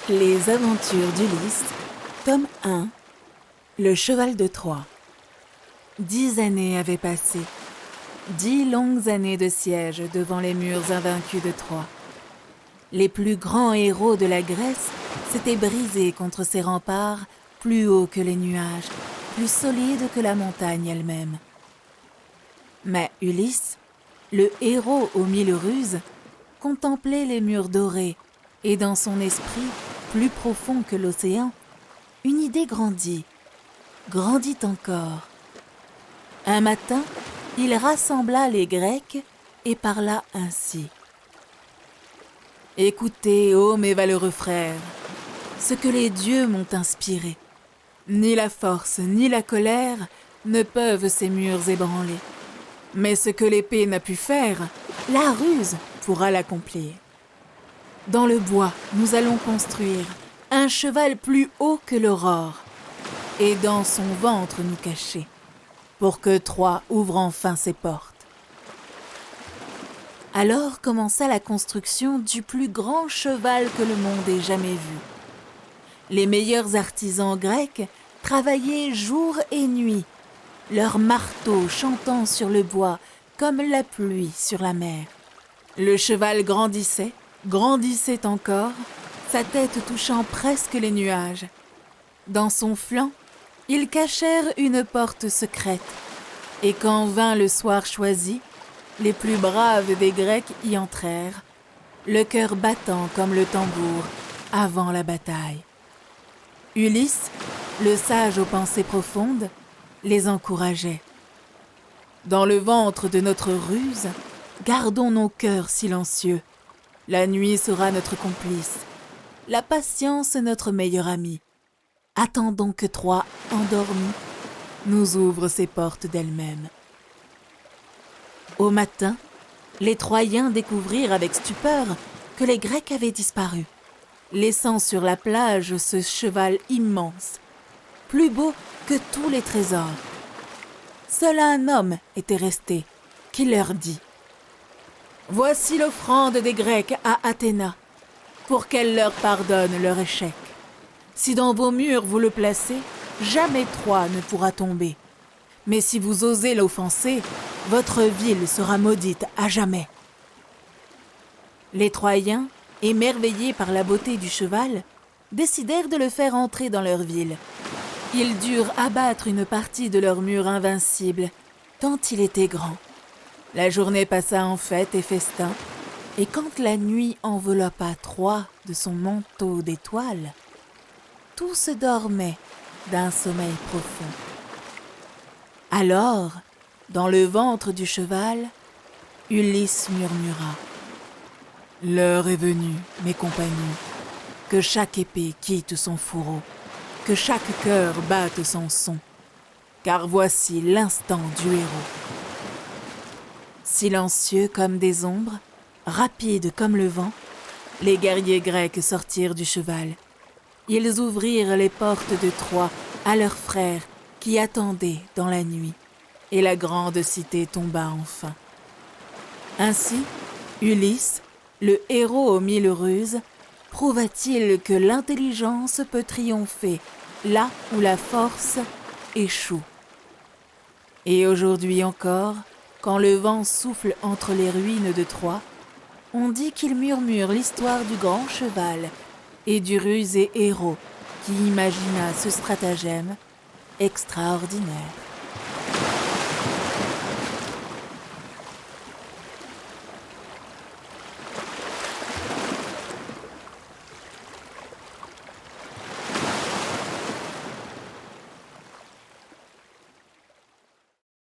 Les aventures d'Ulysse, tome 1, le cheval de Troie. 10 années avaient passé, 10 longues années de siège devant les murs invaincus de Troie. Les plus grands héros de la Grèce s'étaient brisés contre ces remparts plus hauts que les nuages, plus solides que la montagne elle-même. Mais Ulysse, le héros aux 1000 ruses, contemplait les murs dorés et dans son esprit, plus profond que l'océan, une idée grandit encore. Un matin, il rassembla les Grecs et parla ainsi. « Écoutez, ô mes valeureux frères, ce que les dieux m'ont inspiré. Ni la force, ni la colère ne peuvent ces murs ébranler. Mais ce que l'épée n'a pu faire, la ruse pourra l'accomplir. Dans le bois, nous allons construire un cheval plus haut que l'aurore, et dans son ventre nous cacher, pour que Troie ouvre enfin ses portes. » Alors commença la construction du plus grand cheval que le monde ait jamais vu. Les meilleurs artisans grecs travaillaient jour et nuit, leurs marteaux chantant sur le bois comme la pluie sur la mer. Le cheval grandissait encore, sa tête touchant presque les nuages. Dans son flanc, ils cachèrent une porte secrète, et quand vint le soir choisi, les plus braves des Grecs y entrèrent, le cœur battant comme le tambour avant la bataille. Ulysse, le sage aux pensées profondes, les encourageait. Dans le ventre de notre ruse, gardons nos cœurs silencieux. La nuit sera notre complice, la patience notre meilleure amie. Attendons que Troie, endormie, nous ouvre ses portes d'elle-même. Au matin, les Troyens découvrirent avec stupeur que les Grecs avaient disparu, laissant sur la plage ce cheval immense, plus beau que tous les trésors. Seul un homme était resté, qui leur dit « Voici l'offrande des Grecs à Athéna, pour qu'elle leur pardonne leur échec. Si dans vos murs vous le placez, jamais Troie ne pourra tomber. Mais si vous osez l'offenser, votre ville sera maudite à jamais. » Les Troyens, émerveillés par la beauté du cheval, décidèrent de le faire entrer dans leur ville. Ils durent abattre une partie de leur mur invincible, tant il était grand. La journée passa en fête et festin, et quand la nuit enveloppa Troie de son manteau d'étoiles, tous dormaient d'un sommeil profond. Alors, dans le ventre du cheval, Ulysse murmura « L'heure est venue, mes compagnons, que chaque épée quitte son fourreau, que chaque cœur batte son son, car voici l'instant du héros. » Silencieux comme des ombres, rapides comme le vent, les guerriers grecs sortirent du cheval. Ils ouvrirent les portes de Troie à leurs frères qui attendaient dans la nuit, et la grande cité tomba enfin. Ainsi, Ulysse, le héros aux 1000 ruses, prouva-t-il que l'intelligence peut triompher là où la force échoue. Et aujourd'hui encore, quand le vent souffle entre les ruines de Troie, on dit qu'il murmure l'histoire du grand cheval et du rusé héros qui imagina ce stratagème extraordinaire.